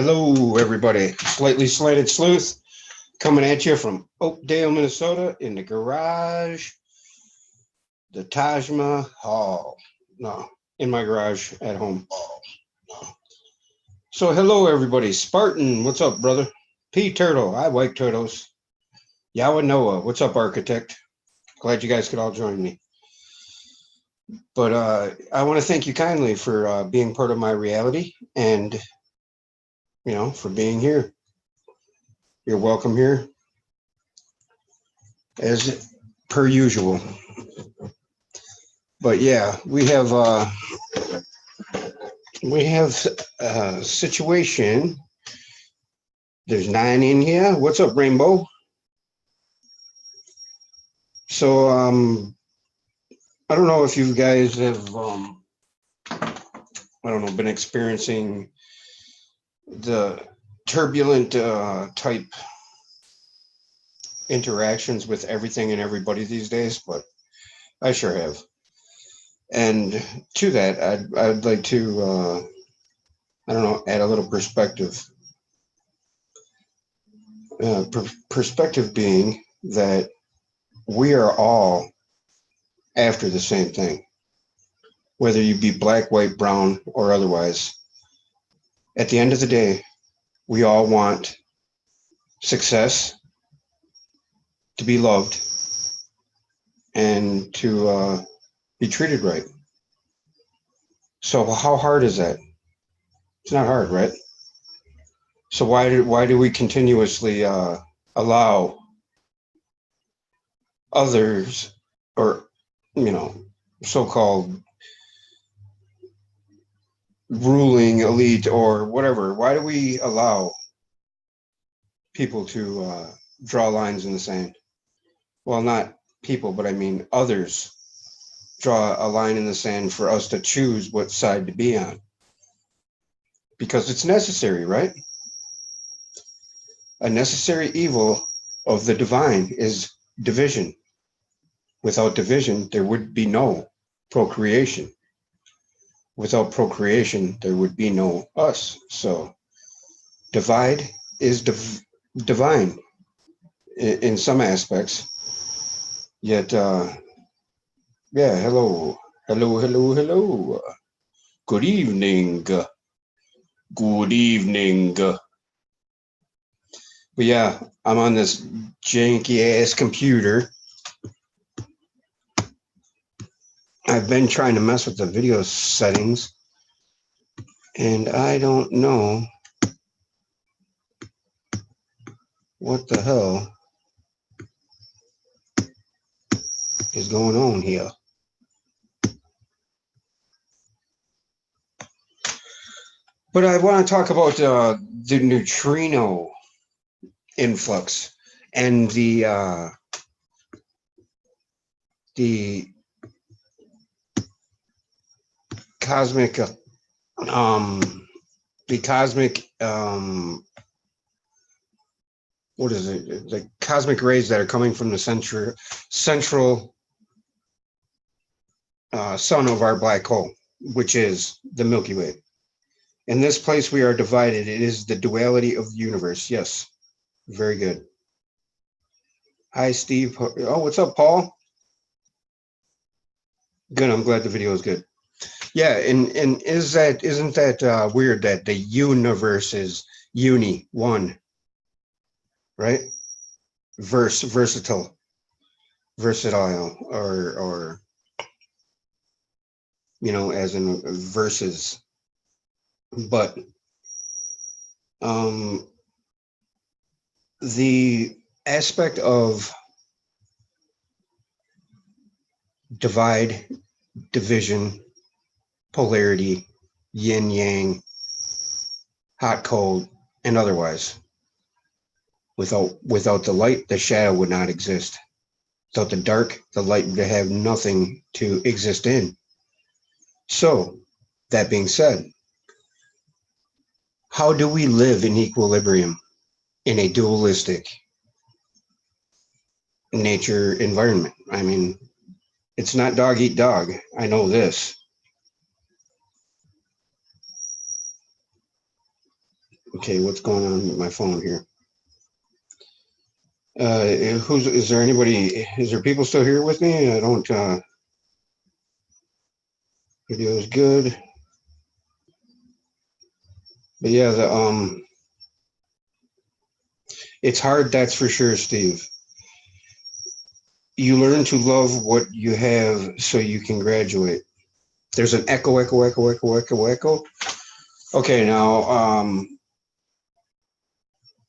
Hello, everybody. Slightly Slanted Sleuth coming at you from Oakdale, Minnesota, in the garage, the Taj Mahal. No, in my garage at home. So, hello, everybody. Spartan, what's up, brother? P Turtle, I like turtles. Yawa Noah, what's up, architect? Glad you guys could all join me. But I want to thank you kindly for being part of my reality and, for being here. You're welcome here, as per usual. But yeah, we have a situation. There's 9 in here. What's up, Rainbow? So I don't know if you guys have been experiencing the turbulent type interactions with everything and everybody these days, but I sure have. And to that, I'd like to add a little perspective. Perspective being that we are all after the same thing, whether you be black, white, brown, or otherwise. At the end of the day, we all want success, to be loved, and to be treated right. So how hard is that? It's not hard, right? So why do we continuously allow others, or so-called ruling elite or whatever? Why do we allow people to draw lines in the sand? Well, not people, but I mean others draw a line in the sand for us to choose what side to be on, because it's necessary, right? A necessary evil of the divine is division. Without division, there would be no procreation. Without procreation, there would be no us. So divide is divine in some aspects. Yet, yeah, hello. Hello, hello, hello. Good evening. Good evening. But yeah, I'm on this janky ass computer. I've been trying to mess with the video settings, and I don't know what the hell is going on here. But I want to talk about the neutrino influx and the cosmic what is it? The cosmic rays that are coming from the central sun of our black hole, which is the Milky Way. In this place we are divided. It is the duality of the universe. Yes, very good. Hi, Steve. Oh, what's up, Paul? Good. I'm glad the video is good. Yeah, and isn't that weird that the universe is one, right? Versatile, or as in verses. But the aspect of divide, division, polarity, yin yang, hot cold, and otherwise. Without the light, the shadow would not exist. Without the dark, the light would have nothing to exist in. So, that being said, how do we live in equilibrium in a dualistic nature environment? I mean, it's not dog eat dog. I know this. Okay, what's going on with my phone here? Is there anybody, is there people still here with me? I don't, video is good. But yeah, it's hard, that's for sure, Steve. You learn to love what you have so you can graduate. There's an echo, echo, echo, echo, echo, echo. Okay, now,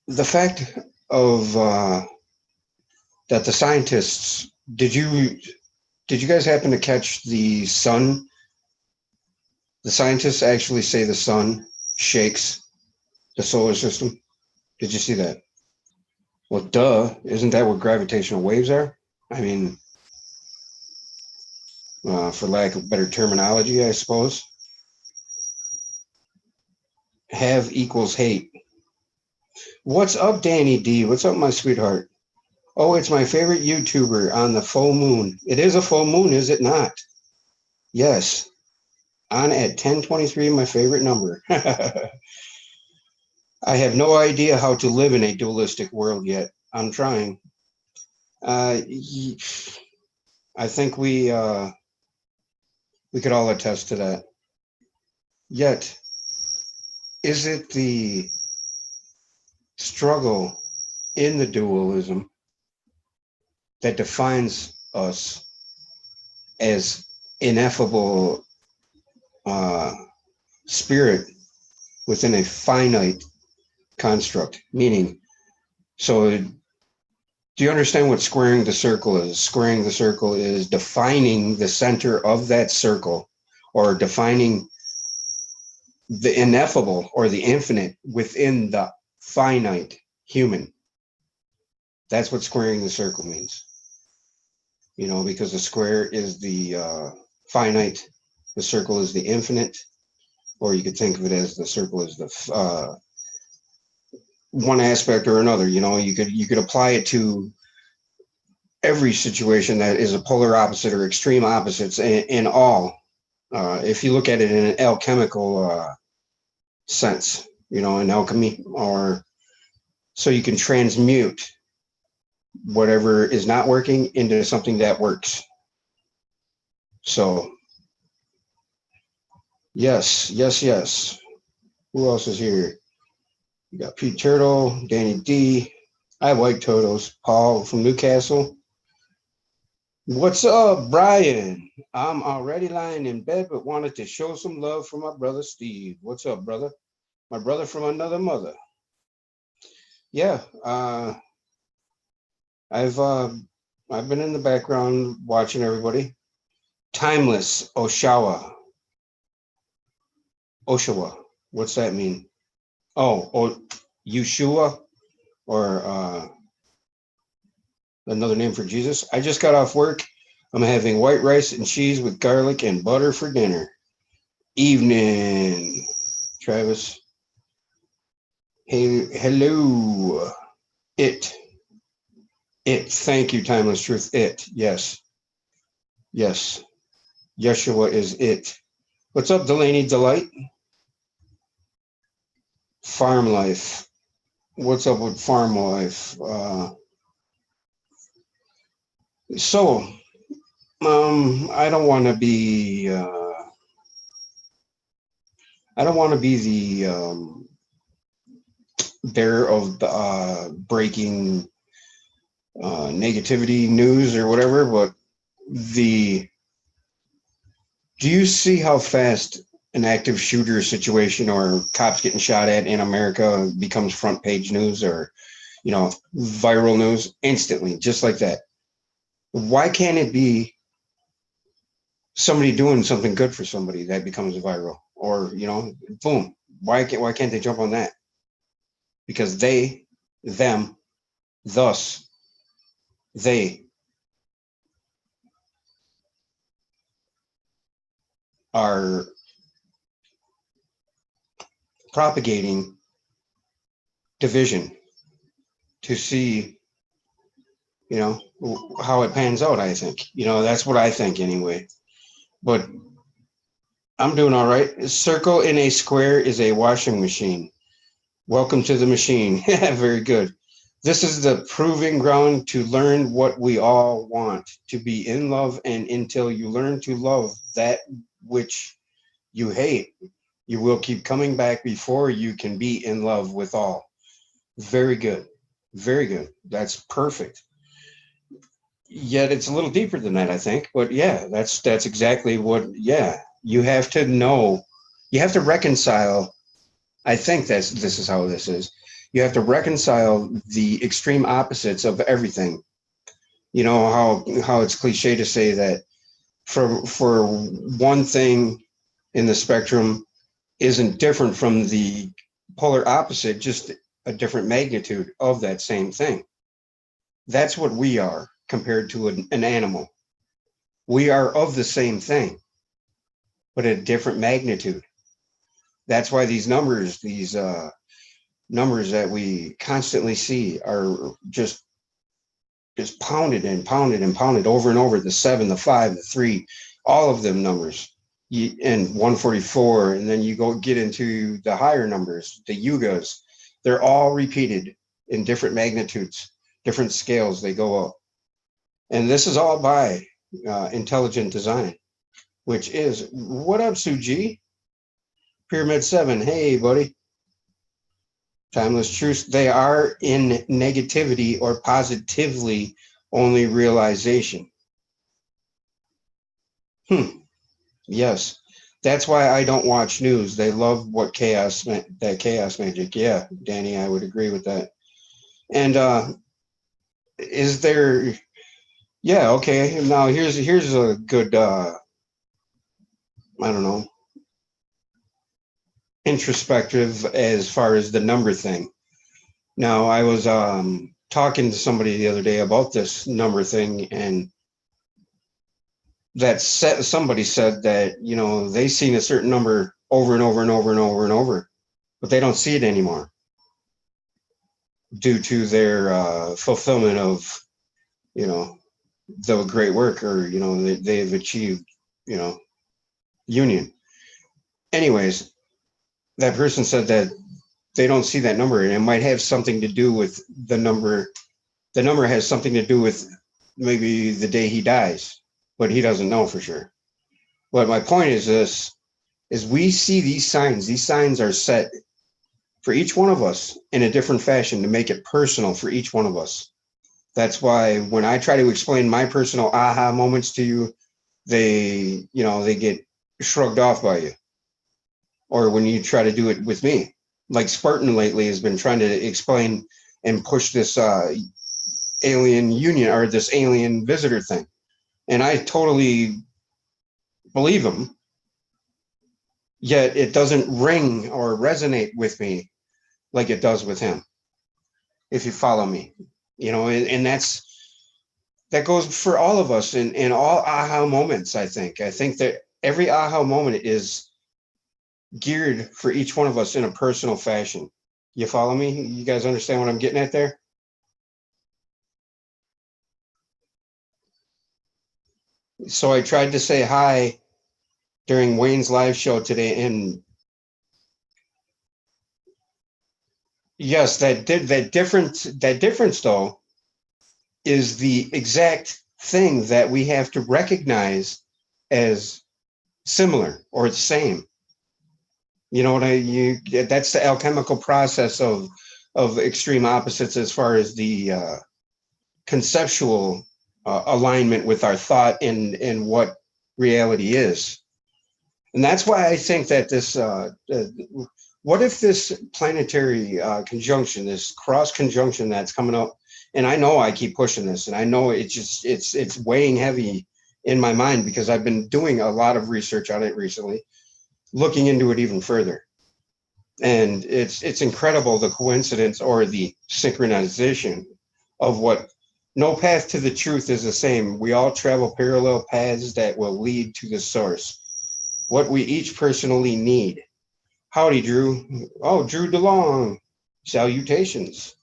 the fact of that the scientists, did you guys happen to catch the sun? The scientists actually say the sun shakes the solar system. Did you see that? Well, duh, isn't that what gravitational waves are? I mean, for lack of better terminology, I suppose. Have equals hate. What's up, Danny D? What's up, my sweetheart? Oh, it's my favorite YouTuber on the full moon. It is a full moon, is it not? Yes. On at 1023, my favorite number. I have no idea how to live in a dualistic world yet. I'm trying. I think we could all attest to that. Yet, is it the struggle in the dualism that defines us as ineffable uh, spirit within a finite construct? Meaning, so do you understand what squaring the circle is? Squaring the circle is defining the center of that circle, or defining the ineffable or the infinite within the finite human. That's what squaring the circle means. You know, because the square is the finite, the circle is the infinite, or you could think of it as the circle is the one aspect or another. You know, you could apply it to every situation that is a polar opposite or extreme opposites in all. If you look at it in an alchemical sense, you know, in alchemy, or so you can transmute whatever is not working into something that works. So, yes, yes, yes. Who else is here? You got Pete Turtle, Danny D. I like Totos. Paul from Newcastle. What's up, Brian? I'm already lying in bed, but wanted to show some love for my brother Steve. What's up, brother? My brother from another mother. Yeah, I've been in the background watching everybody. Timeless Oshawa. Oshawa. What's that mean? Oh, Yeshua, or another name for Jesus. I just got off work. I'm having white rice and cheese with garlic and butter for dinner. Evening, Travis. Hey, hello. It. Thank you, Timeless Truth. It. Yes. Yes. Yeshua is it. What's up, Delaney Delight? Farm life. What's up with farm life? So, I don't want to be. I don't want to be the bearer of breaking negativity news or whatever, but do you see how fast an active shooter situation or cops getting shot at in America becomes front page news, or, you know, viral news instantly, just like that? Why can't it be somebody doing something good for somebody that becomes viral, or, you know, boom? Why can't they jump on that? Because they, them, thus they are propagating division to see, you know, how it pans out. I think, you know, that's what I think anyway. But I'm doing all right. A circle in a square is a washing machine. Welcome to the machine. Very good. This is the proving ground to learn what we all want, to be in love, and until you learn to love that which you hate, you will keep coming back before you can be in love with all. Very good. Very good. That's perfect. Yet it's a little deeper than that, I think. But yeah, that's exactly what. Yeah, you have to know. You have to reconcile. I think this is how this is. You have to reconcile the extreme opposites of everything. You know how it's cliche to say that for one thing in the spectrum isn't different from the polar opposite, just a different magnitude of that same thing. That's what we are compared to an animal. We are of the same thing, but at a different magnitude. That's why these numbers that we constantly see are just pounded and pounded and pounded over and over. The 7, the 5, the 3, all of them numbers. And 144, and then you go get into the higher numbers, the yugas. They're all repeated in different magnitudes, different scales. They go up, and this is all by intelligent design, which is what up, Suji? Pyramid 7. Hey, buddy. Timeless truths. They are in negativity or positively only realization. Yes. That's why I don't watch news. They love what that chaos magic. Yeah, Danny, I would agree with that. And is there yeah, okay. Now here's a good I don't know, introspective as far as the number thing. Now I was talking to somebody the other day about this number thing, and somebody said that, you know, they seen a certain number over and over and over and over and over, but they don't see it anymore due to their fulfillment of, you know, the great work, or, you know, they've achieved, you know, union. Anyways, that person said that they don't see that number, and it might have something to do with the number. The number has something to do with maybe the day he dies, but he doesn't know for sure. But my point is this, is we see these signs. These signs are set for each one of us in a different fashion to make it personal for each one of us. That's why when I try to explain my personal aha moments to you, they get shrugged off by you. Or when you try to do it with me, like Spartan lately has been trying to explain and push this alien union or this alien visitor thing. And I totally believe him, yet it doesn't ring or resonate with me like it does with him, if you follow me. You know, and that goes for all of us in all aha moments. I think that every aha moment is geared for each one of us in a personal fashion. You follow me? You guys understand what I'm getting at there? So I tried to say hi during Wayne's live show today, and yes, that difference though is the exact thing that we have to recognize as similar or the same. You know what that's the alchemical process of extreme opposites as far as the conceptual alignment with our thought and what reality is. And that's why I think that what if this planetary conjunction, this cross conjunction that's coming up, and I know I keep pushing this, and I know it's weighing heavy in my mind because I've been doing a lot of research on it recently, looking into it even further. And it's incredible, the coincidence or the synchronization of what no path to the truth is the same. We all travel parallel paths that will lead to the source, what we each personally need. Howdy, Drew. Oh, Drew DeLong. Salutations.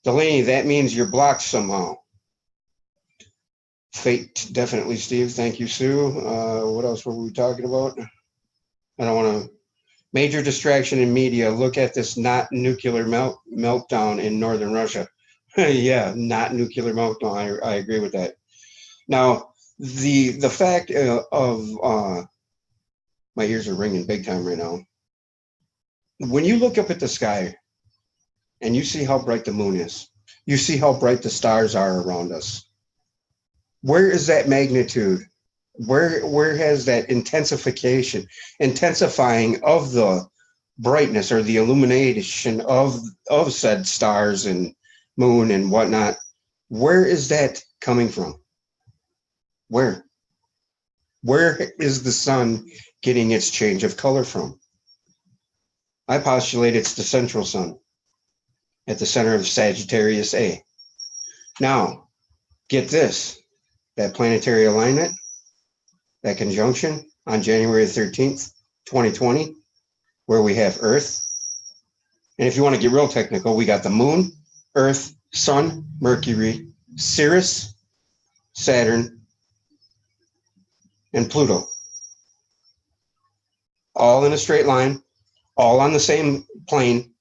Delaney, that means you're blocked somehow. Fate, definitely, Steve. Thank you, Sue. What else were we talking about? I don't want to Major distraction in media. Look at this not nuclear meltdown in northern Russia. Yeah, not nuclear meltdown. I agree with that. Now, the fact of my ears are ringing big time right now. When you look up at the sky and you see how bright the moon is, you see how bright the stars are around us. Where is that magnitude? Where has that intensifying of the brightness or the illumination of said stars and moon and whatnot? Where is that coming from? Where? Where is the sun getting its change of color from? I postulate it's the central sun at the center of Sagittarius A. Now, get this, that planetary alignment, that conjunction on January 13th, 2020, where we have Earth. And if you want to get real technical, we got the moon, Earth, Sun, Mercury, Sirius, Saturn, and Pluto. All in a straight line, all on the same plane.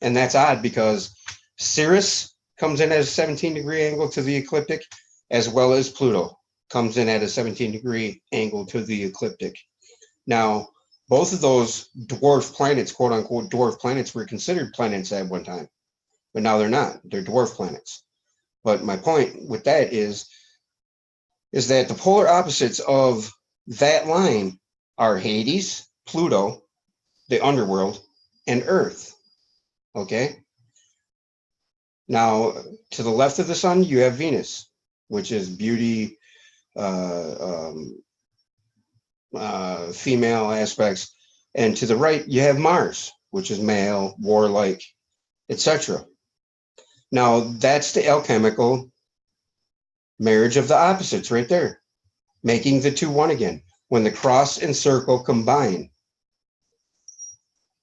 And that's odd because Sirius comes in at a 17-degree angle to the ecliptic, as well as Pluto comes in at a 17-degree angle to the ecliptic. Now, both of those dwarf planets, quote unquote dwarf planets, were considered planets at one time, but now they're not. They're dwarf planets. But my point with that is that the polar opposites of that line are Hades, Pluto, the underworld, and Earth. Okay? Now, to the left of the sun, you have Venus, which is beauty, female aspects. And to the right, you have Mars, which is male, warlike, etc. Now, that's the alchemical marriage of the opposites right there, making the two one again. When the cross and circle combine,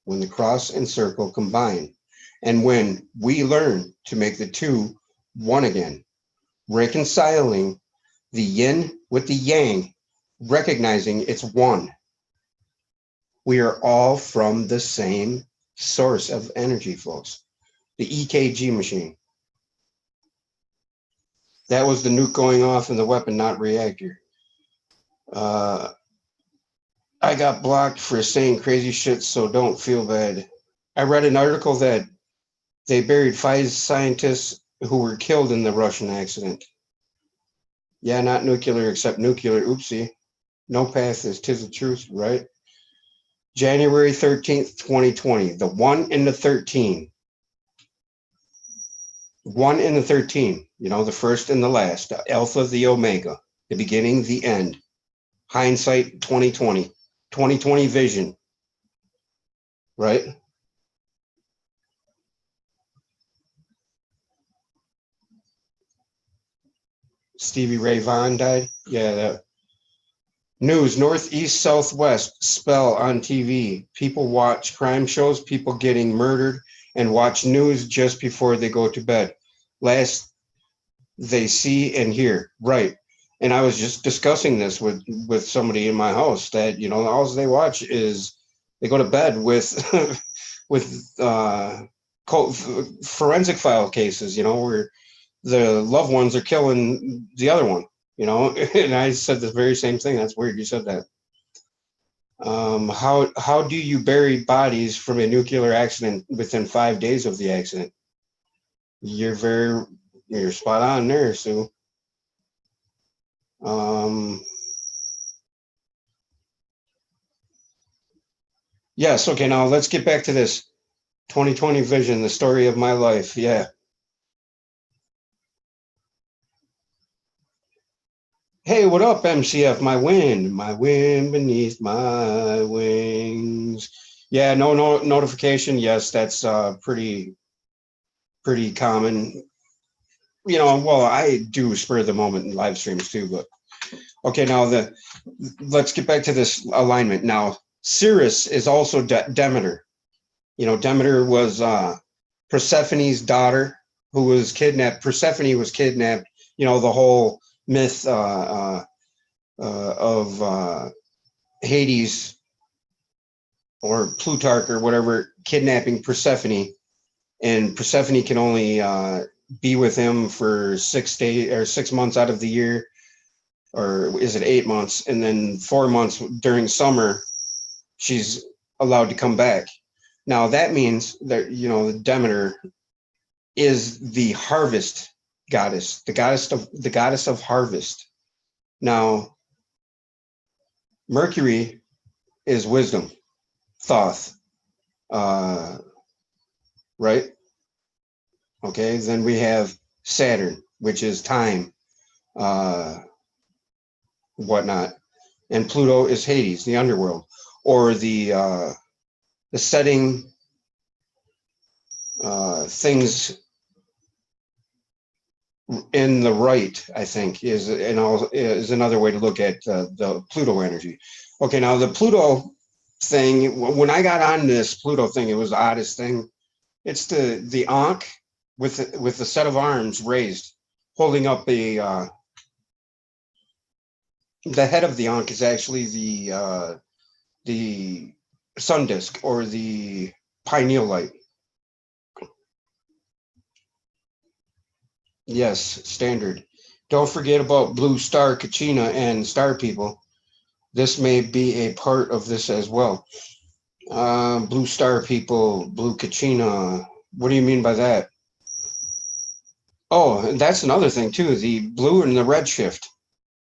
when the cross and circle combine, and when we learn to make the two one again, reconciling the yin with the yang, recognizing it's one. We are all from the same source of energy, folks. The EKG machine. That was the nuke going off in the weapon, not reactor. I got blocked for saying crazy shit, so don't feel bad. I read an article that they buried 5 scientists who were killed in the Russian accident. Yeah, not nuclear, except nuclear. Oopsie. No path is 'tis the truth, right? January 13th, 2020. The 1 and the 13. 1 and the 13. You know, the first and the last. The alpha, the omega. The beginning, the end. Hindsight 2020. 2020 vision. Right? Stevie Ray Vaughan died. Yeah, that. News, northeast, southwest, spell on TV. People watch crime shows, people getting murdered, and watch news just before they go to bed. Last they see and hear. Right. And I was just discussing this with somebody in my house that, you know, all they watch is they go to bed with with forensic file cases, you know, where the loved ones are killing the other one. You know, and I said the very same thing. That's weird. You said that. How do you bury bodies from a nuclear accident within 5 days of the accident? You're spot on there, Sue. Yes. Okay. Now let's get back to this 2020 vision, the story of my life. Yeah. Hey, what up, MCF? My wind beneath my wings. Yeah, no notification. Yes, that's pretty common. You know, well, I do spur of the moment in live streams too, but okay, now let's get back to this alignment. Now, Sirius is also Demeter. You know, Demeter was Persephone's daughter who was kidnapped. Persephone was kidnapped. You know, the whole myth of Hades or Plutarch or whatever, kidnapping Persephone, and Persephone can only be with him for 6 days or 6 months out of the year, or is it 8 months? And then 4 months during summer, she's allowed to come back. Now that means that, Demeter is the harvest goddess, the goddess of harvest. Now Mercury is wisdom, Thoth, uh, right? Okay, then we have Saturn, which is time, uh, whatnot, and Pluto is Hades, the underworld, or the setting things in the right. I think is another way to look at the Pluto energy. Okay, now the Pluto thing. When I got on this Pluto thing, it was the oddest thing. It's the Ankh with the set of arms raised, holding up the head of the Ankh is actually the sun disk or the pineal light. Yes, standard. Don't forget about Blue Star Kachina and Star People. This may be a part of this as well. Blue Star People, Blue Kachina. What do you mean by that? Oh, and that's another thing too. The blue and the red shift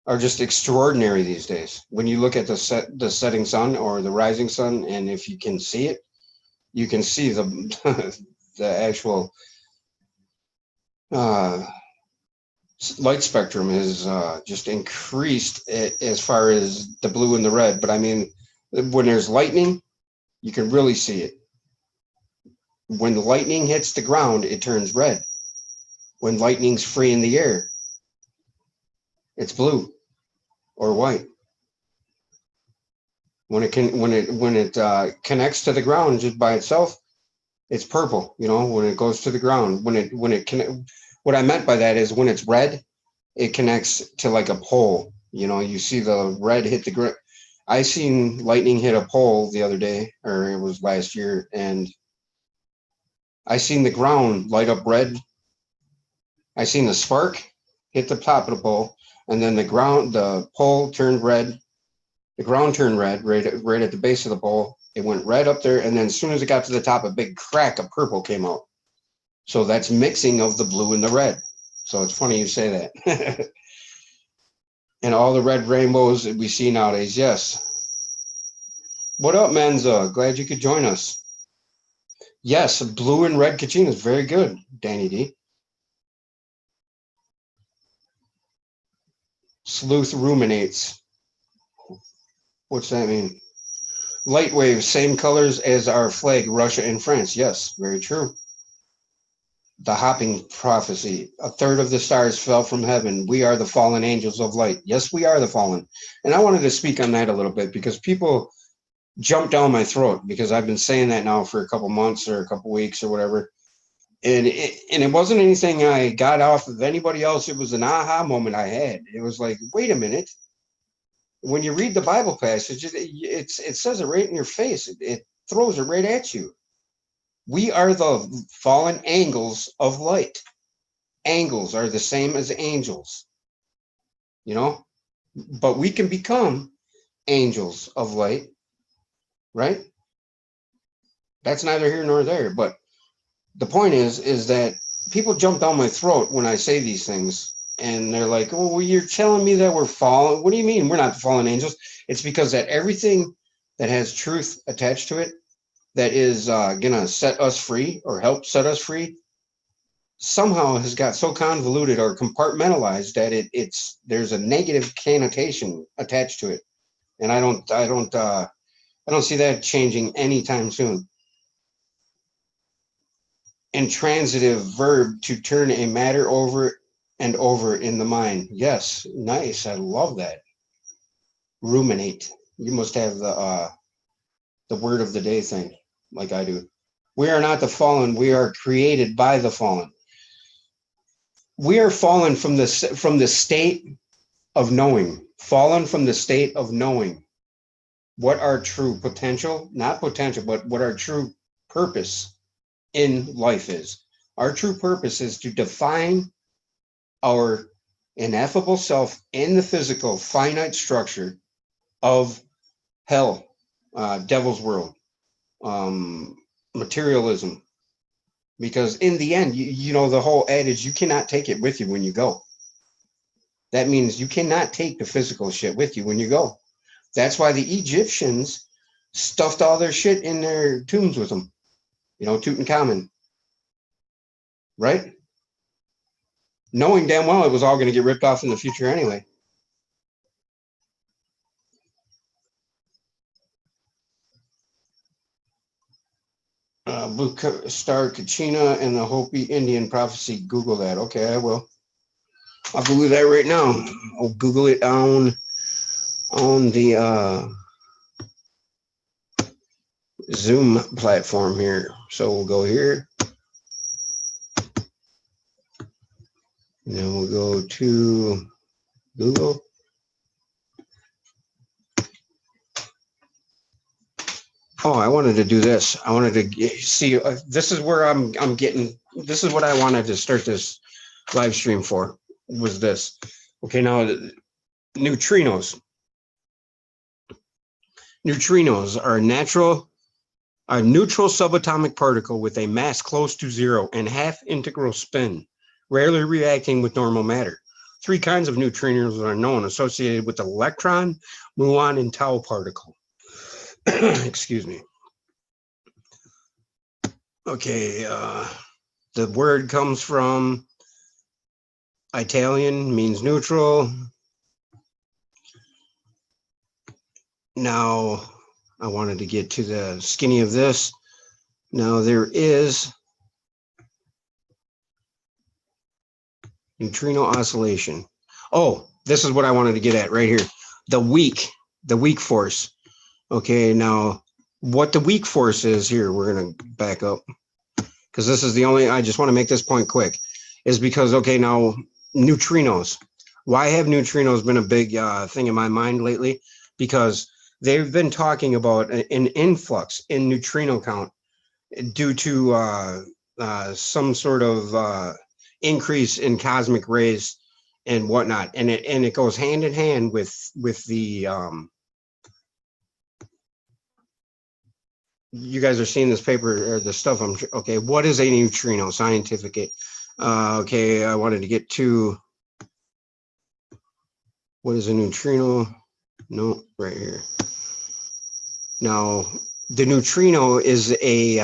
are just extraordinary these days. When you look at the setting sun or the rising sun, and if you can see it, you can see the the actual uh, light spectrum is just increased as far as the blue and the red. But I mean, when there's lightning, you can really see it. When the lightning hits the ground, it turns red. When lightning's free in the air, it's blue or white. When it connects to the ground just by itself, it's purple. When it goes to the ground, what I meant by that is when it's red, it connects to like a pole. You see the red hit the ground. I seen lightning hit a pole the other day, or it was last year, and I seen the ground light up red. I seen the spark hit the top of the pole, and then the pole turned red. The ground turned red right at the base of the pole. It went right up there, and then as soon as it got to the top, a big crack of purple came out. So that's mixing of the blue and the red. So it's funny you say that. And all the red rainbows that we see nowadays, yes. What up, Menza? Glad you could join us. Yes, blue and red Kachina is very good, Danny D. Sleuth ruminates. What's that mean? Light waves, same colors as our flag, Russia and France. Yes, very true. The hopping prophecy. A third of the stars fell from heaven. We are the fallen angels of light. Yes, we are the fallen. And I wanted to speak on that a little bit because people jump down my throat because I've been saying that now for a couple months or a couple weeks or whatever. And it wasn't anything I got off of anybody else. It was an aha moment I had. It was like, wait a minute. When you read the Bible passage, it says it right in your face. It throws it right at you. We are the fallen angels of light. Angels are the same as angels, but we can become angels of light, right? That's neither here nor there. But the point is that people jump down my throat when I say these things, and they're like, "Oh, well, you're telling me that we're fallen? What do you mean we're not the fallen angels?" It's because that everything that has truth attached to it, that is gonna set us free or help set us free, somehow has got so convoluted or compartmentalized that there's a negative connotation attached to it, and I don't see that changing anytime soon. Intransitive verb, to turn a matter over and over in the mind. Yes, nice. I love that. Ruminate. You must have the word of the day thing, like I do. We are not the fallen. We are created by the fallen. We are fallen from the state of knowing. Fallen from the state of knowing. what our true potential, not potential, but what our true purpose in life is. Our true purpose is to define our ineffable self in the physical, finite structure of hell, devil's world, um, materialism. Because in the end, you know, the whole adage, you cannot take it with you when you go. That means you cannot take the physical shit with you when you go. That's why the Egyptians stuffed all their shit in their tombs with them. You know, Tutankhamun, right? Knowing damn well it was all going to get ripped off in the future anyway. Blue Star Kachina and the Hopi Indian prophecy. Google that. Okay, I will. I'll Google that right now. I'll Google it on the Zoom platform here. So we'll go here. And then we'll go to Google. Oh, I wanted to do this. I wanted to see. This is where I'm getting. This is what I wanted to start this live stream for. Was this? Okay, now neutrinos. Neutrinos are a neutral subatomic particle with a mass close to zero and half integral spin, rarely reacting with normal matter. Three kinds of neutrinos are known, associated with the electron, muon, and tau particle. Excuse me. Okay, the word comes from Italian, means neutral. Now, I wanted to get to the skinny of this. Now, there is neutrino oscillation. Oh, this is what I wanted to get at right here. The weak force. Okay, now what the weak force is here, we're going to back up because this is the only, I just want to make this point quick, is because, okay, now neutrinos. Why have neutrinos been a big thing in my mind lately? Because they've been talking about an influx in neutrino count due to some sort of increase in cosmic rays and whatnot, and it goes hand in hand with the you guys are seeing this paper or the stuff. Okay. What is a neutrino scientific? Okay, I wanted to get to what is a neutrino. No, right here. Now, the neutrino is a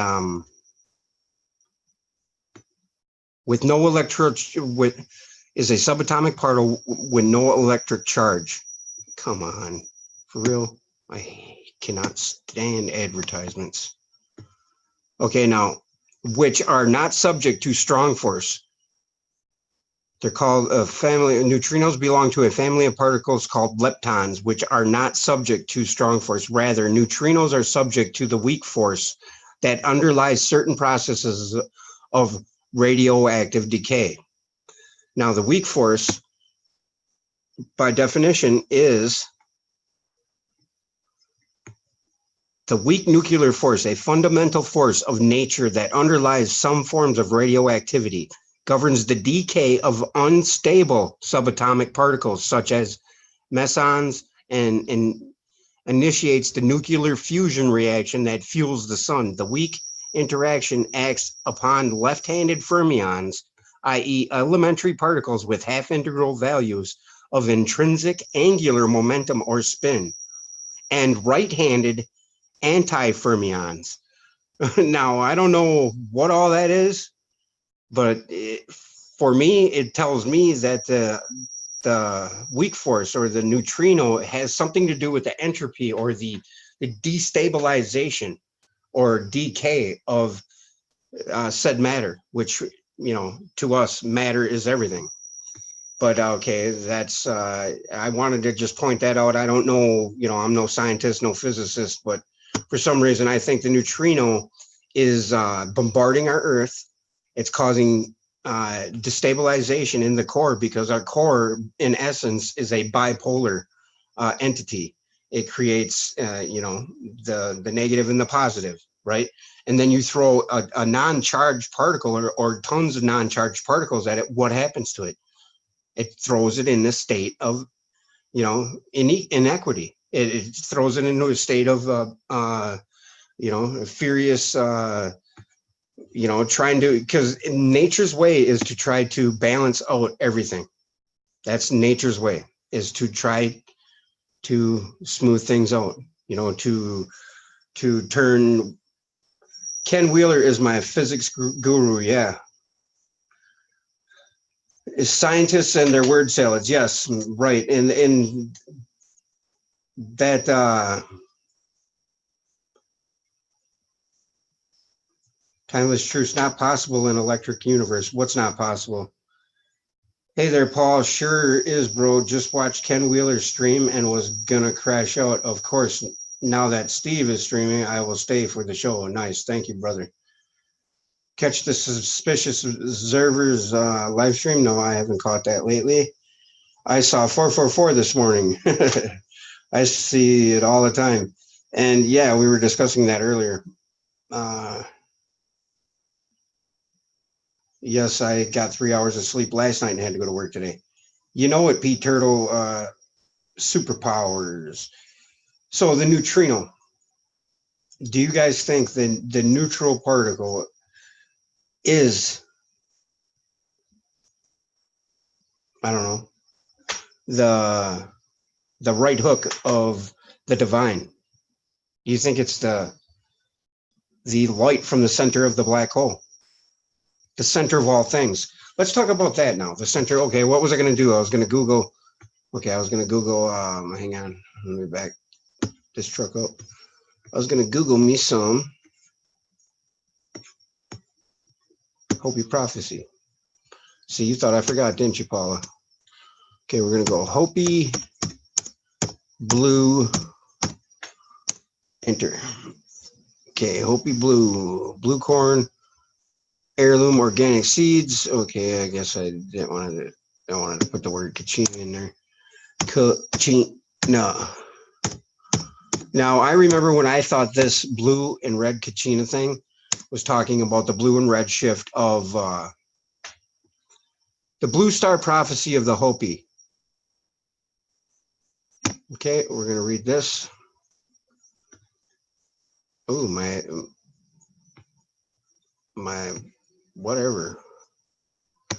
with no is a subatomic particle with no electric charge. Come on, for real? I cannot stand advertisements. Okay, now, which are not subject to strong force. They're called a family. Neutrinos belong to a family of particles called leptons, which are not subject to strong force. Rather, neutrinos are subject to the weak force that underlies certain processes of radioactive decay. Now, the weak force, by definition, is the weak nuclear force, a fundamental force of nature that underlies some forms of radioactivity, governs the decay of unstable subatomic particles such as mesons and initiates the nuclear fusion reaction that fuels the sun. The weak interaction acts upon left-handed fermions, i.e. elementary particles with half-integral values of intrinsic angular momentum or spin, and right-handed anti-fermions. Now, I don't know what all that is, but for me, it tells me that the weak force or the neutrino has something to do with the entropy or the destabilization or decay of said matter, which, you know, to us, matter is everything. But okay, that's, I wanted to just point that out. I don't know, you know, I'm no scientist, no physicist, but for some reason, I think the neutrino is bombarding our Earth. It's causing destabilization in the core because our core, in essence, is a bipolar entity. it creates, the negative and the positive, right? And then you throw a non-charged particle or tons of non-charged particles at it. What happens to it? It throws it in a state of, inequity. It throws it into a state of, furious, trying to, because nature's way is to try to balance out everything. That's nature's way, is to try to smooth things out, to turn. Ken Wheeler is my physics guru. Yeah. Scientists and their word salads. Yes. Right. And that, timeless truth's not possible in electric universe. What's not possible? Hey there, Paul. Sure is, bro. Just watched Ken Wheeler's stream and was gonna crash out. Of course, now that Steve is streaming, I will stay for the show. Nice. Thank you, brother. Catch the Suspicious Observers live stream? No, I haven't caught that lately. I saw 444 this morning. I see it all the time. And yeah, we were discussing that earlier. Yes, I got 3 hours of sleep last night and had to go to work today. You know what, Pete Turtle, superpowers. So the neutrino. Do you guys think the neutral particle is, I don't know, the right hook of the divine? Do you think it's the light from the center of the black hole? The center of all things. Let's talk about that now. The center. Okay, what was I going to do? I was going to Google. Okay, I was going to Google. Hang on. Let me back this truck up. I was going to Google me some Hopi prophecy. See, you thought I forgot, didn't you, Paula? Okay, we're going to go Hopi blue. Enter. Okay, Hopi blue corn. Heirloom organic seeds. Okay, I guess I didn't want to. I wanted to put the word kachina in there. Kachina. Now I remember when I thought this blue and red kachina thing was talking about the blue and red shift of the blue star prophecy of the Hopi. Okay, we're gonna read this. Oh my whatever. I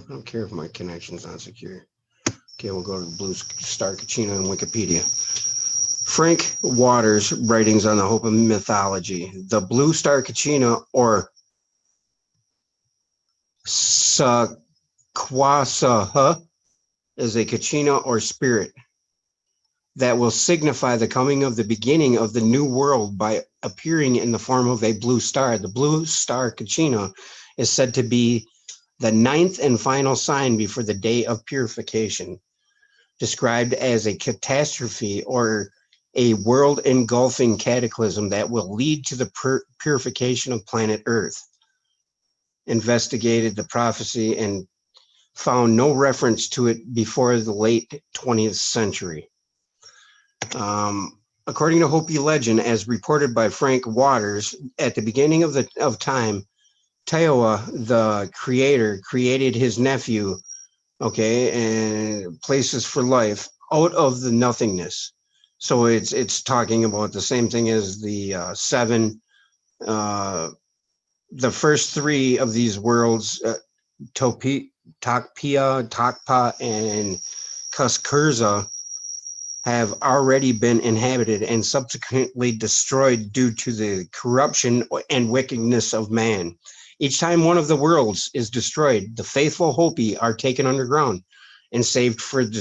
don't care if my connection's not secure. Okay, we'll go to the Blue Star Kachina in Wikipedia. Frank Waters' writings on the Hopi mythology. The Blue Star Kachina, or Sakwasaha, is a Kachina or spirit that will signify the coming of the beginning of the new world by appearing in the form of a blue star. The Blue Star Kachina is said to be the ninth and final sign before the day of purification, described as a catastrophe or a world engulfing cataclysm that will lead to the purification of planet Earth. Investigated the prophecy and found no reference to it before the late 20th century. According to Hopi legend, as reported by Frank Waters, at the beginning of time, Teoa, the creator, created his nephew, okay, and places for life out of the nothingness. So it's talking about the same thing as the seven, the first three of these worlds, Tokpia, Tokpa, and Kuskurza, have already been inhabited and subsequently destroyed due to the corruption and wickedness of man. Each time one of the worlds is destroyed, the faithful Hopi are taken underground and saved from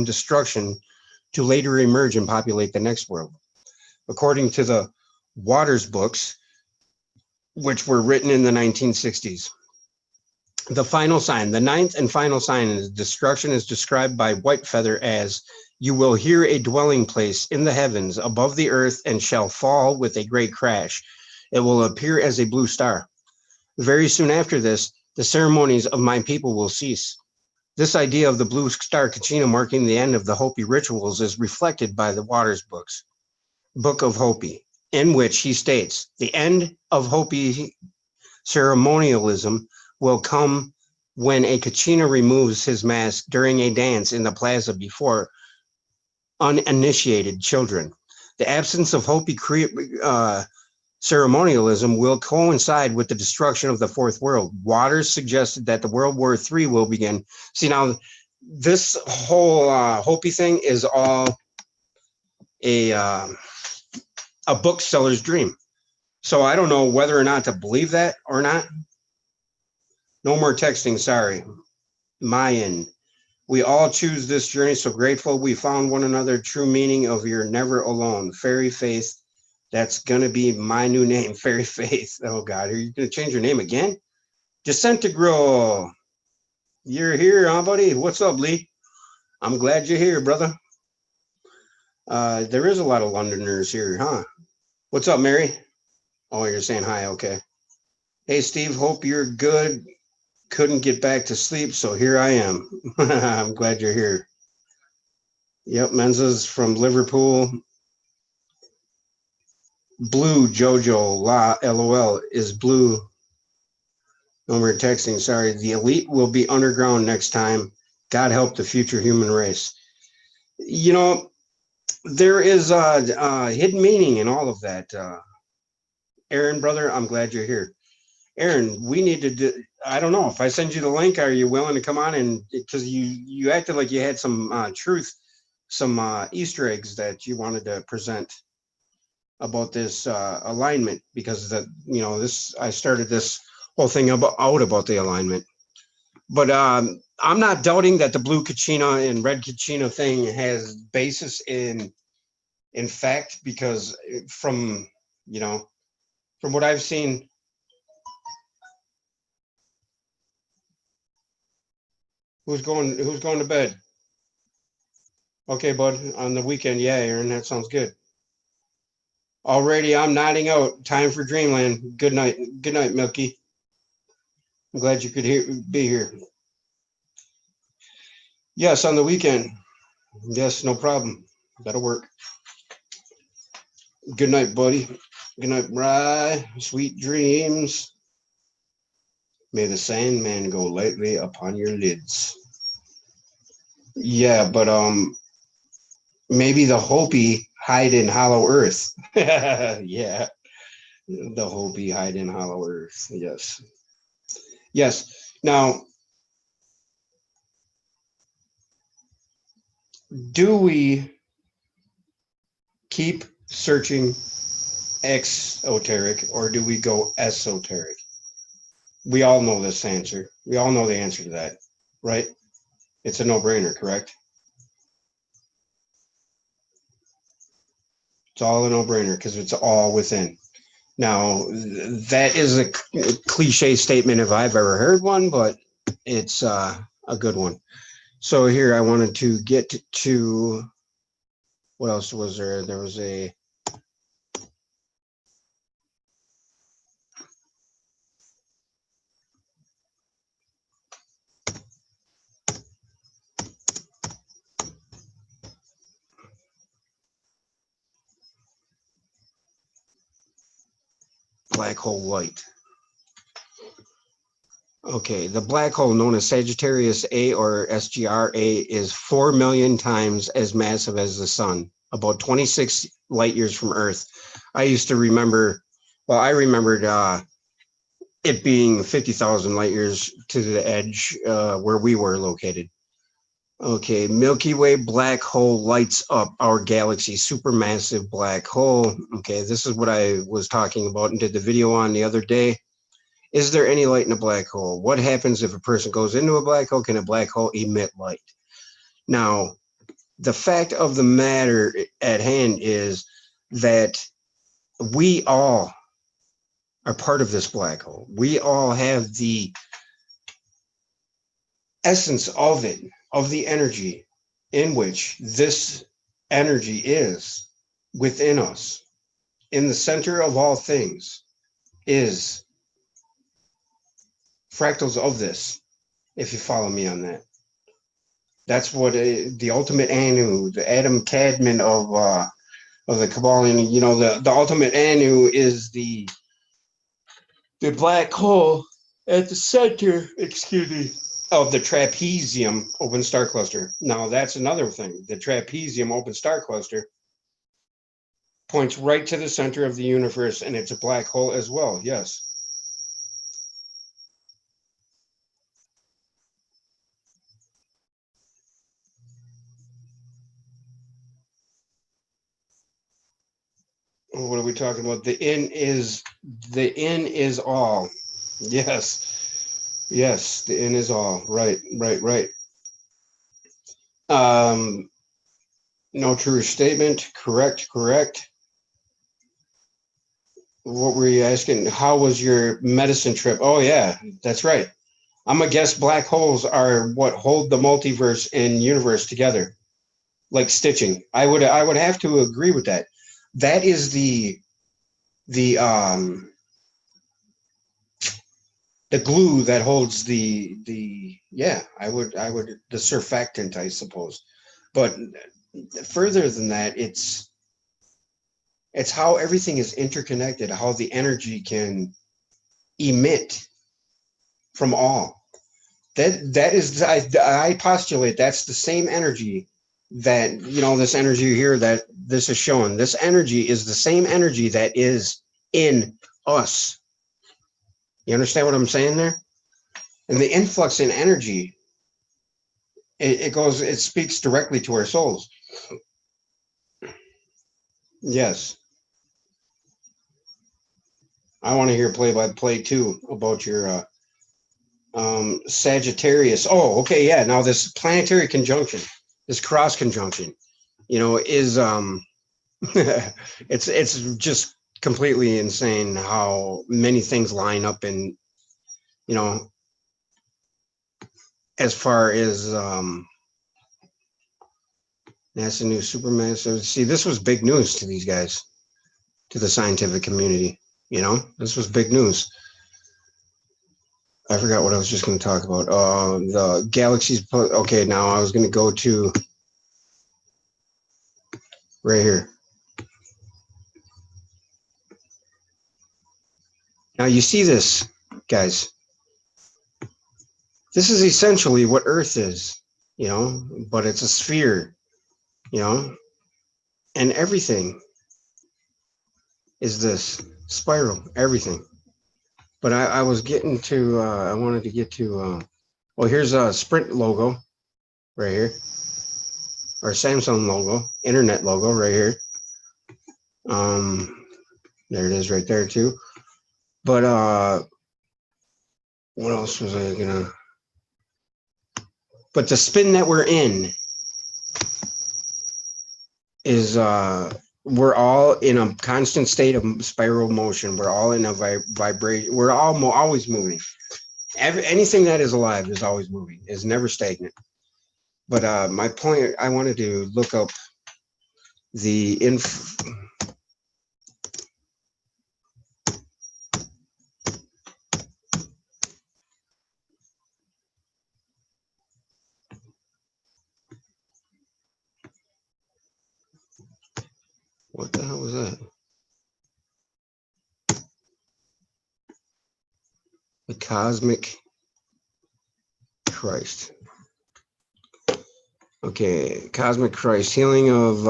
destruction to later emerge and populate the next world. According to the Waters books, which were written in the 1960s, the final sign, the ninth and final sign is destruction, is described by Whitefeather as, "You will hear a dwelling place in the heavens above the earth and shall fall with a great crash. It will appear as a blue star. Very soon after this, the ceremonies of my people will cease. This idea of the blue star Kachina marking the end of the Hopi rituals is reflected by the Waters books, Book of Hopi, in which he states, the end of Hopi ceremonialism will come when a Kachina removes his mask during a dance in the plaza before uninitiated children. The absence of Hopi ceremonialism will coincide with the destruction of the fourth world. Waters suggested that the World War III will begin. See, now, this whole Hopi thing is all a bookseller's dream. So I don't know whether or not to believe that or not. No more texting, sorry. Mayan. We all choose this journey, so grateful we found one another. True meaning of you're never alone. Fairy Faith. That's going to be my new name, Fairy Faith. Oh, God. Are you going to change your name again? Decentegro. You're here, huh, buddy? What's up, Lee? I'm glad you're here, brother. There is a lot of Londoners here, huh? What's up, Mary? Oh, you're saying hi. Okay. Hey, Steve. Hope you're good. Couldn't get back to sleep, so here I am. I'm glad you're here. Yep, Menza's from Liverpool. Blue Jojo La LOL is blue. No more texting. Sorry. The elite will be underground next time. God help the future human race. You know, there is a hidden meaning in all of that. Aaron, brother, I'm glad you're here. Aaron, we need to do, I don't know if I send you the link, are you willing to come on? And because you acted like you had some truth, some Easter eggs that you wanted to present about this alignment, because this, I started this whole thing about the alignment. But I'm not doubting that the blue Kachina and red Kachina thing has basis in fact, because from what I've seen. Who's going to bed? Okay, bud, on the weekend. Yeah, Aaron, that sounds good. Alrighty, I'm nodding out. Time for dreamland. Good night. Good night, Milky. I'm glad you could be here. Yes, on the weekend. Yes, no problem. That'll work. Good night, buddy. Good night, Bry. Sweet dreams. May the Sandman go lightly upon your lids. Yeah, but maybe the Hopi hide in hollow earth. Yeah, the Hopi hide in hollow earth. Yes. Yes. Now, do we keep searching exoteric or do we go esoteric? We all know this answer. We all know the answer to that, right? It's a no-brainer, correct? It's all a no-brainer because it's all within. Now, that is a cliche statement if I've ever heard one, but it's a good one. So here I wanted to get to, what else was there? There was a, black hole light. Okay, the black hole known as Sagittarius A or SGR-A is 4 million times as massive as the sun, about 26 light years from Earth. I used to remember, I remembered it being 50,000 light years to the edge where we were located. Okay, Milky Way black hole lights up our galaxy, supermassive black hole. Okay, this is what I was talking about and did the video on the other day. Is there any light in a black hole? What happens if a person goes into a black hole? Can a black hole emit light? Now, the fact of the matter at hand is that we all are part of this black hole. We all have the essence of it, of the energy in which this energy is within us. In the center of all things is fractals of this, if you follow me on that. That's what the ultimate Anu, the Adam Kadmon of the Kabbalion. You know, the ultimate Anu is the black hole at the center, excuse me, of the trapezium open star cluster. Now that's another thing. The trapezium open star cluster points right to the center of the universe, and it's a black hole as well. Yes. What are we talking about? The in is all. Yes. Yes, the in is all. Right, right, right. Um, no true statement. Correct, correct. What were you asking? How was your medicine trip? Oh yeah, that's right. I'm gonna guess black holes are what hold the multiverse and universe together, like stitching. I would have to agree with that. That is the the glue that holds the yeah, I would the surfactant, I suppose. But further than that, it's how everything is interconnected, how the energy can emit from all. That is I postulate that's the same energy that this energy here that this is showing. This energy is the same energy that is in us. You understand what I'm saying there? And the influx in energy, it speaks directly to our souls. Yes. I want to hear play by play too about your Sagittarius. Oh, okay, yeah. Now this planetary conjunction, this cross conjunction, is it's just completely insane how many things line up in, you know, as far as NASA news, supermassive. See, this was big news to these guys, to the scientific community. This was big news. I forgot what I was just going to talk about. The galaxies. Okay, now I was going to go to right here. Now you see this, guys. This is essentially what Earth is, but it's a sphere, you know, and everything is this spiral, everything. But I was getting to, I wanted to get to, well, here's a Sprint logo right here, or Samsung logo, internet logo right here. There it is right there too. But what else was I gonna? But the spin that we're in is we're all in a constant state of spiral motion. We're all in a vibration. We're all always moving. Anything that is alive is always moving. Is never stagnant. But my point, I wanted to look up the what the hell was that? The cosmic Christ. Okay, cosmic Christ, healing of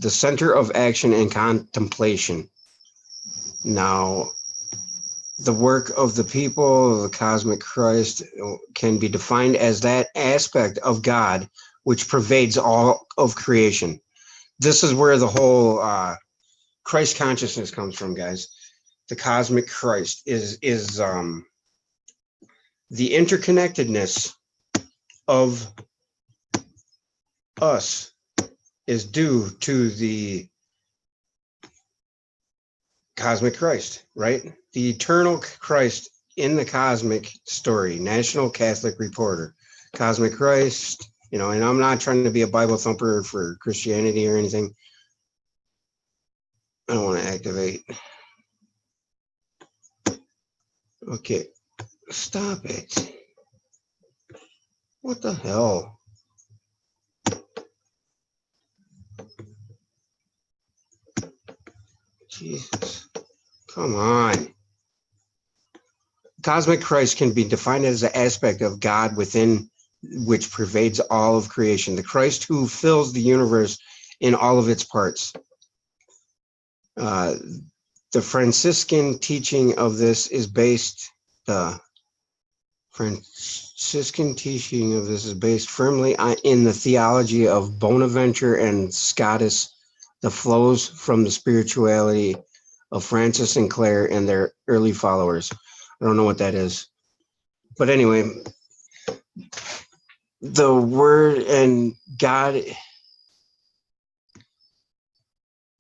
the center of action and contemplation. Now, the work of the people of the cosmic Christ can be defined as that aspect of God which pervades all of creation. This is where the whole Christ consciousness comes from, guys. The cosmic Christ is the interconnectedness of us is due to the cosmic Christ, right? The eternal Christ in the cosmic story, National Catholic Reporter, cosmic Christ, and I'm not trying to be a Bible thumper for Christianity or anything. I don't want to activate. Okay, stop it. What the hell? Jesus. Come on. Cosmic Christ can be defined as an aspect of God within which pervades all of creation. The Christ who fills the universe in all of its parts. The Franciscan teaching of this is based, firmly in the theology of Bonaventure and Scotus, the flows from the spirituality of Francis and Clare and their early followers. I don't know what that is. But anyway, the Word and God,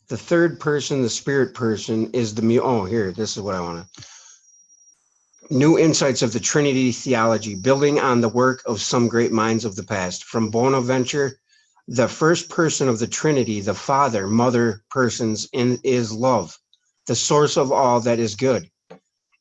the third person, the spirit person, is this is what I want to. New insights of the Trinity theology, building on the work of some great minds of the past. From Bonaventure, the first person of the Trinity, the Father, Mother persons, is love, the source of all that is good,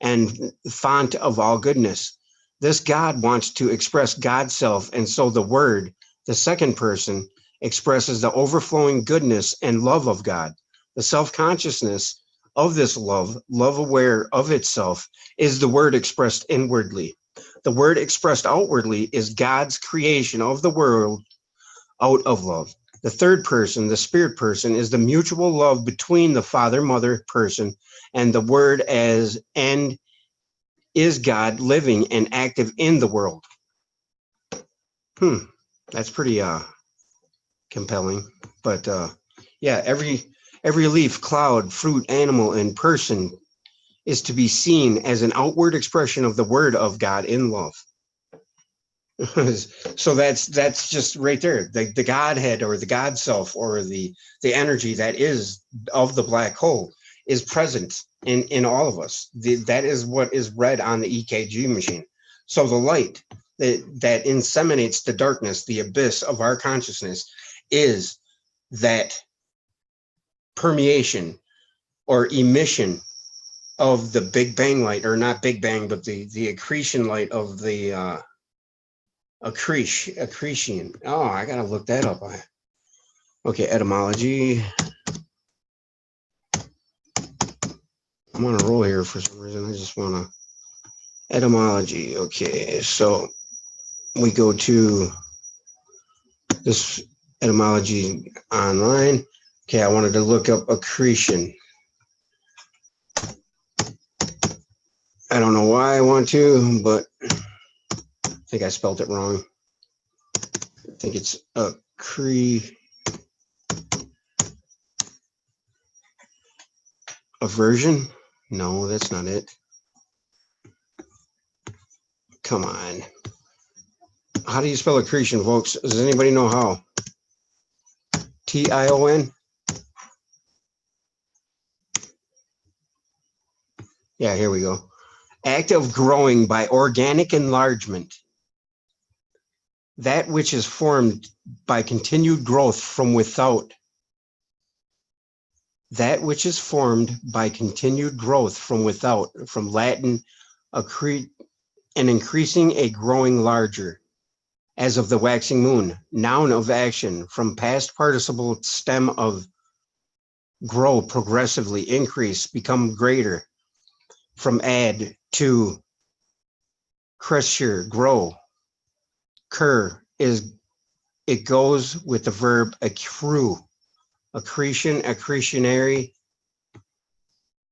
and font of all goodness. This God wants to express God's self, and so the Word, the second person, expresses the overflowing goodness and love of God. The self-consciousness of this love aware of itself, is the Word expressed inwardly. The Word expressed outwardly is God's creation of the world out of love. The third person, the spirit person, is the mutual love between the Father, Mother person and the Word and is God living and active in the world. That's pretty compelling. But yeah, every leaf, cloud, fruit, animal, and person is to be seen as an outward expression of the Word of God in love. So that's just right there. The Godhead or the God self or the energy that is of the black hole is present in all of us. That is what is read on the EKG machine. So the light that inseminates the darkness, the abyss of our consciousness, is that permeation or emission of the Big Bang light, or not Big Bang, but the accretion light of the accretion. Oh, I gotta look that up. Okay, etymology. I'm on a roll here for some reason. I just wanna etymology. Okay, so we go to this etymology online. Okay, I wanted to look up accretion. I don't know why I want to, but I think I spelled it wrong. I think it's aversion. No, that's not it. Come on. How do you spell accretion, folks? Does anybody know how? Tion? Yeah, here we go. Act of growing by organic enlargement. That which is formed by continued growth from without. That which is formed by continued growth from without, from Latin, accrete, and increasing, a growing larger, as of the waxing moon. Noun of action, from past participle stem of grow, progressively increase, become greater, from add to crescere, grow. Cur is, it goes with the verb accrue, accretion, accretionary,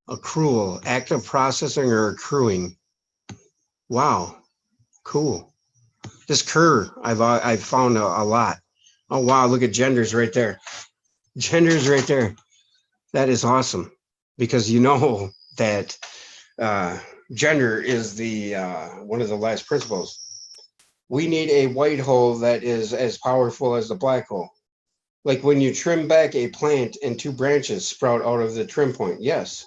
accrual, act of processing or accruing. Wow, cool. This cur I've found a lot. Oh wow, look at genders right there. Genders right there. That is awesome, because you know that gender is the one of the last principles. We need a white hole that is as powerful as the black hole. Like when you trim back a plant and two branches sprout out of the trim point. Yes.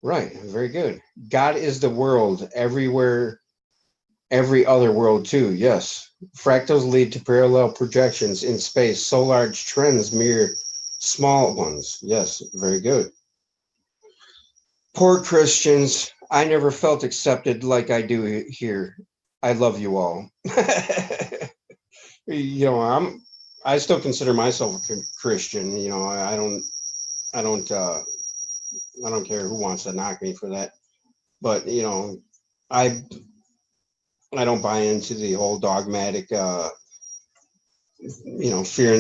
Right. Very good. God is the world everywhere, every other world too. Yes. Fractals lead to parallel projections in space. So large trends mirror small ones. Yes. Very good. Poor Christians. I never felt accepted like I do here. I love you all. You know, I still consider myself a Christian. You know, I don't I don't care who wants to knock me for that. But I I don't buy into the whole dogmatic fearing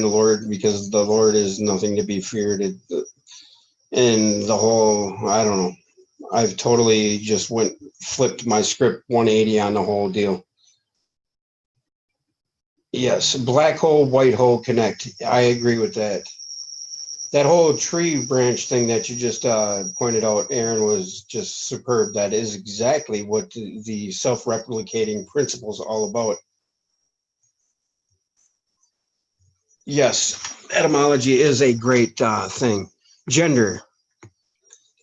the Lord, because the Lord is nothing to be feared. And the whole, I don't know. I've totally just flipped my script 180 on the whole deal. Yes, black hole, white hole connect. I agree with that. That whole tree branch thing that you just pointed out, Aaron, was just superb. That is exactly what the self-replicating principle is all about. Yes, etymology is a great thing. Gender,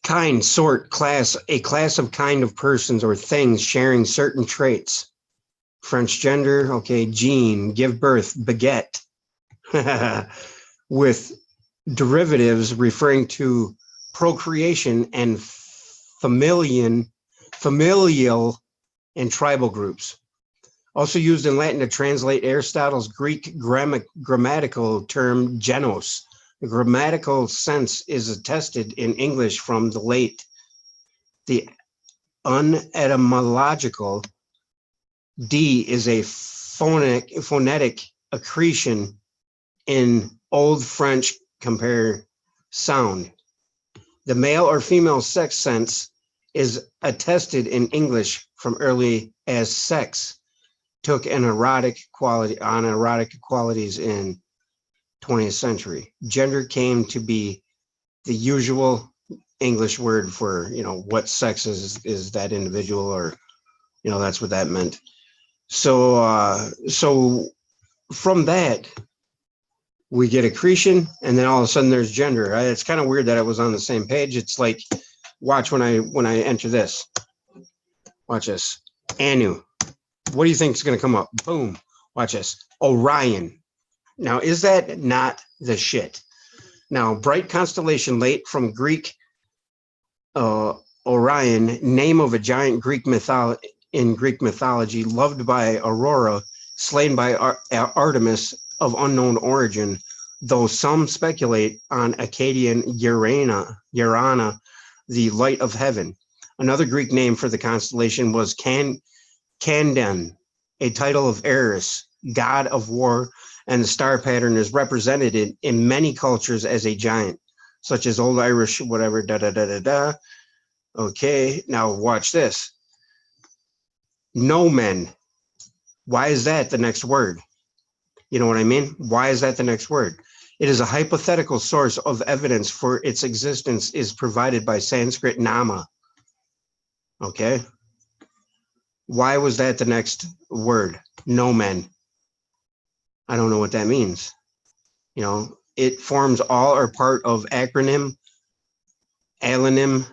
kind, sort, class, a class of kind of persons or things sharing certain traits. French gender, okay, gene, give birth, beget, with derivatives referring to procreation and familial and tribal groups. Also used in Latin to translate Aristotle's Greek grammatical term genos. The grammatical sense is attested in English from the late. The unetymological D is a phonetic accretion in Old French compare sound. The male or female sex sense is attested in English from early as sex took an erotic qualities in 20th century. Gender came to be the usual English word for, what sex is that individual, or, that's what that meant. So from that, we get accretion, and then all of a sudden there's gender. It's kind of weird that it was on the same page. It's like, watch when I enter this. Watch this. Anu. What do you think is going to come up? Boom. Watch this. Orion. Now, is that not the shit? Now, bright constellation late from Greek Orion, name of a giant in Greek mythology, loved by Aurora, slain by Artemis of unknown origin, though some speculate on Akkadian Urana, the light of heaven. Another Greek name for the constellation was Canden, a title of Eris, god of war, and the star pattern is represented in many cultures as a giant, such as Old Irish, whatever, da-da-da-da-da. Okay, now watch this. Nomen. Why is that the next word? You know what I mean? Why is that the next word? It is a hypothetical source of evidence for its existence is provided by Sanskrit nama. Okay? Why was that the next word? Nomen. I don't know what that means. It forms all or part of acronym, allonym,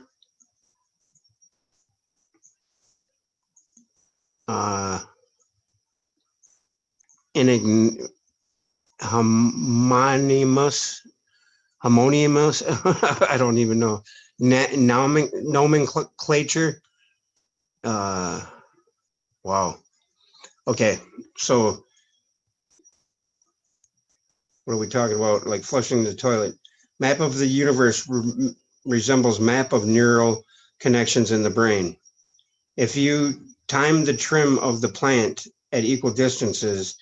homonymous, I don't even know, nomenclature. Wow. Okay, so what are we talking about? Like flushing the toilet. Map of the universe resembles map of neural connections in the brain. If you time the trim of the plant at equal distances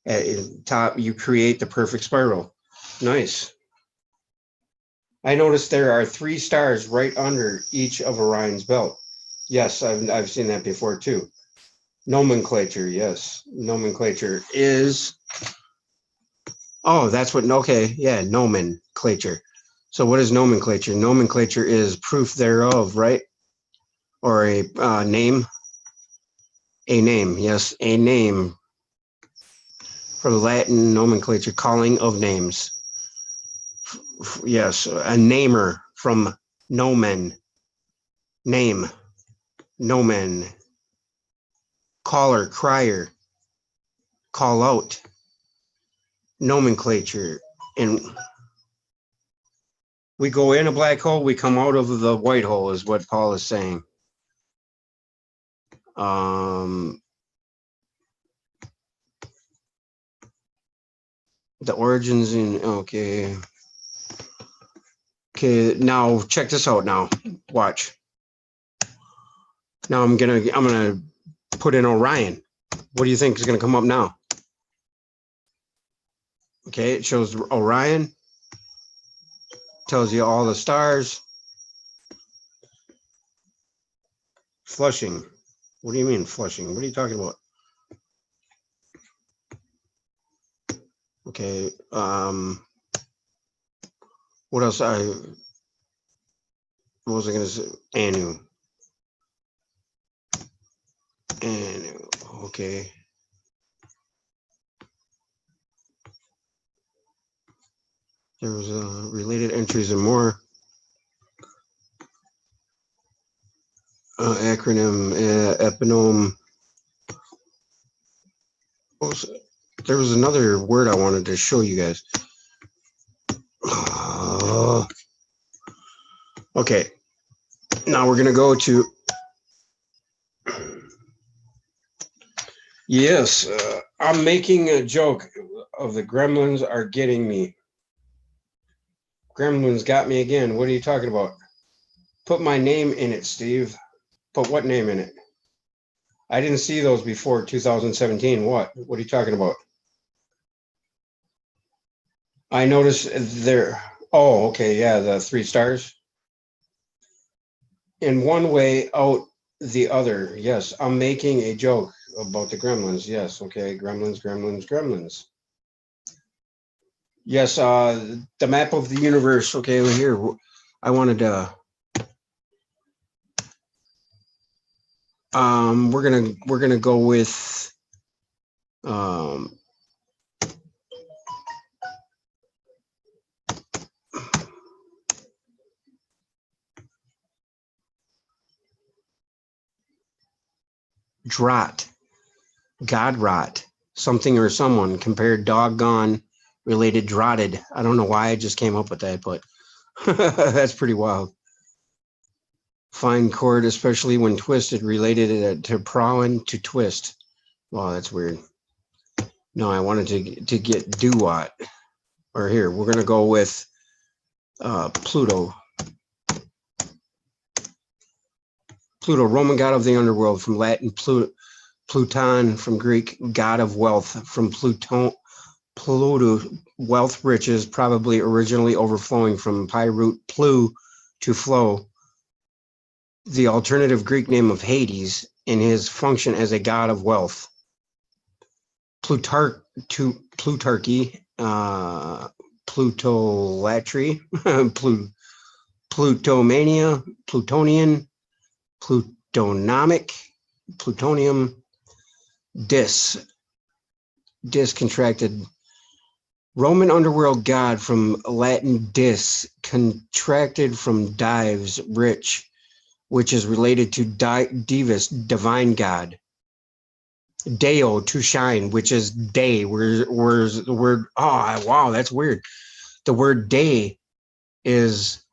at top, you create the perfect spiral. Nice. I noticed there are 3 stars right under each of Orion's belt. Yes, I've seen that before too. Nomenclature, yes. Nomenclature is, that's what, okay, yeah, nomenclature. So what is nomenclature? Nomenclature is proof thereof, right? Or a name. A name, yes, a name. From Latin nomenclature, calling of names. Yes, a namer from nomen. Name, nomen. Caller, crier. Call out. Nomenclature. And we go in a black hole, we come out of the white hole, is what Paul is saying. The origins in, okay, Okay, now check this out now. Watch. Now I'm gonna put in Orion. What do you think is gonna come up now? Okay, it shows Orion, tells you all the stars. Flushing. What do you mean Flushing? What are you talking about? Okay, what else? What was I gonna say? Anu. Okay. There was related entries and more. Acronym, eponome. There was another word I wanted to show you guys. Okay. Now we're gonna go to. Yes, I'm making a joke of the gremlins are getting me. Gremlins got me again. What are you talking about? Put my name in it, Steve. Put what name in it? I didn't see those before 2017. What? What are you talking about? I noticed there. Oh, okay. Yeah, the 3 stars. In one way, out the other. Yes, I'm making a joke about the gremlins. Yes, okay. Gremlins, gremlins, gremlins. Yes, the map of the universe. Okay, here. I wanted to. We're gonna go with Drot, God rot, something or someone, compared doggone, related drotted. I don't know why I just came up with that, but that's pretty wild. Fine chord, especially when twisted, related to prowin to twist. Wow, that's weird. No, I wanted to get Duat. Or here, we're gonna go with Pluto. Pluto, Roman god of the underworld, from Latin Pluton, from Greek god of wealth, from Pluto, wealth, riches, probably originally overflowing from pi root plu, to flow. The alternative Greek name of Hades in his function as a god of wealth. Plutarchy, Plutolatry, Plutomania, Plutonian, Plutonomic, Plutonium, dis contracted. Roman underworld god, from Latin dis, contracted from dives, rich, which is related to divus, divine god. Deo, to shine, which is day. Where's the word? Oh, wow, that's weird. The word day is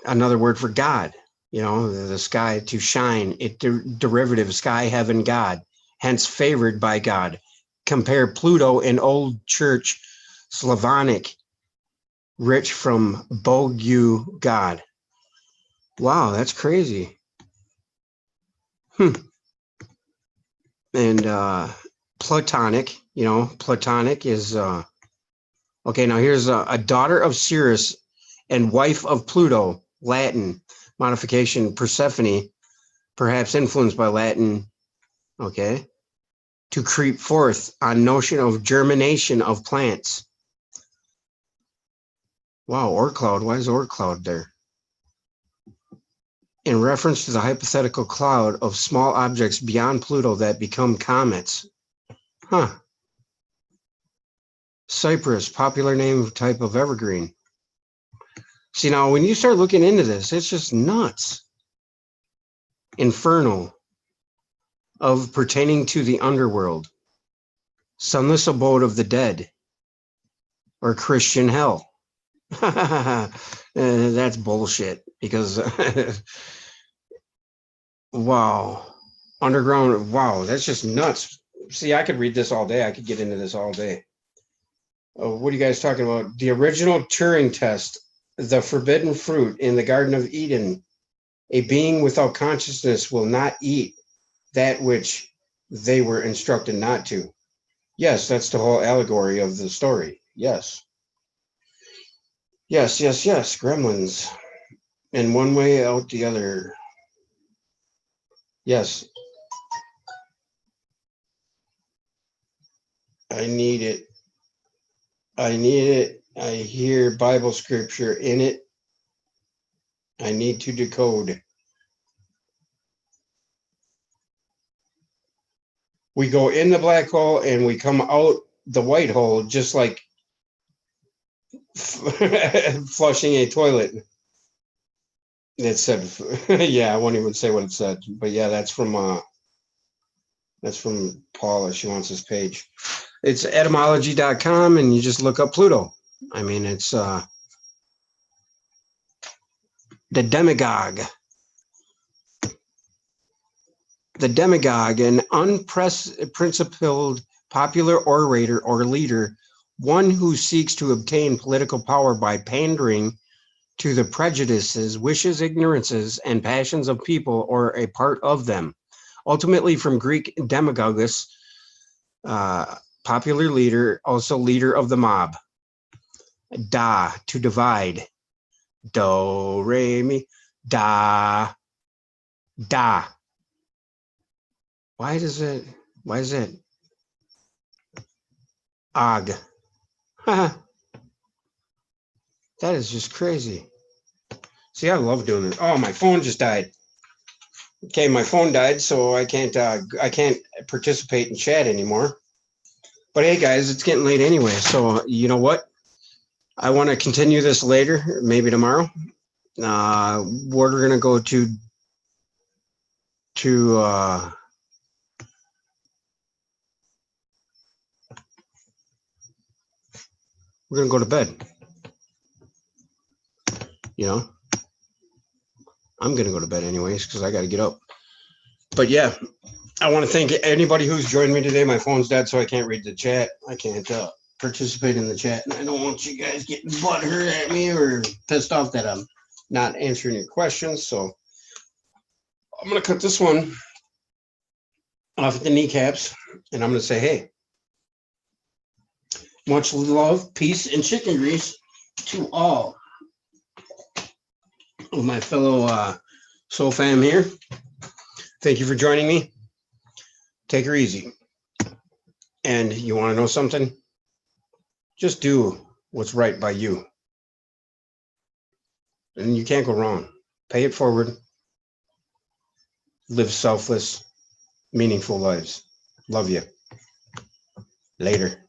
another word for God. You know, the sky, to shine. It derivative, sky, heaven, God. Hence favored by God. Compare Pluto in Old Church Slavonic, rich, from Bogu, God. Wow, that's crazy. And Platonic, you know, Platonic is okay. Now here's a daughter of Ceres and wife of Pluto, Latin modification, Persephone, perhaps influenced by Latin. Okay, to creep forth, on notion of germination of plants. Wow, Oort-Cloud. Why is Oort-Cloud there? In reference to the hypothetical cloud of small objects beyond Pluto that become comets. Huh. Cypress, popular name type of evergreen. See, now when you start looking into this, it's just nuts. Infernal, of pertaining to the underworld. Sunless abode of the dead, or Christian hell. That's bullshit, because wow, underground, wow, that's just nuts. See, I could read this all day. I could get into this all day. What are you guys talking about? The original Turing test the forbidden fruit in the Garden of Eden, a being without consciousness will not eat that which they were instructed not to. Yes, that's the whole allegory of the story. Yes. Yes, yes, yes. Gremlins. And one way out the other. Yes. I need it. I need it. I hear Bible scripture in it. I need to decode. We go in the black hole and we come out the white hole, just like flushing a toilet. It said, yeah, I won't even say what it said, but yeah, that's from Paula. She wants this page. It's etymology.com, and you just look up Pluto. I mean, it's the demagogue. The demagogue, an unprincipled popular orator or leader, one who seeks to obtain political power by pandering to the prejudices, wishes, ignorances, and passions of people or a part of them. Ultimately, from Greek demagogus, popular leader, also leader of the mob. Da, to divide. Do, re, mi, da, da. Why is it? Og. That is just crazy. See, I love doing this. Oh, my phone just died. Okay, my phone died, so I can't participate in chat anymore. But hey, guys, it's getting late anyway. So you know what? I want to continue this later, maybe tomorrow. We're gonna go to we're gonna go to bed. You know, I'm gonna go to bed anyways because I got to get up. But yeah, I want to thank anybody who's joined me today. My phone's dead, so I can't read the chat. I can't participate in the chat, and I don't want you guys getting butthurt at me or pissed off that I'm not answering your questions. So I'm gonna cut this one off at the kneecaps, and I'm gonna say, hey, much love, peace, and chicken grease to all of my fellow soul fam here. Thank you for joining me. Take her easy. And you want to know something? Just do what's right by you. And you can't go wrong. Pay it forward. Live selfless, meaningful lives. Love you. Later.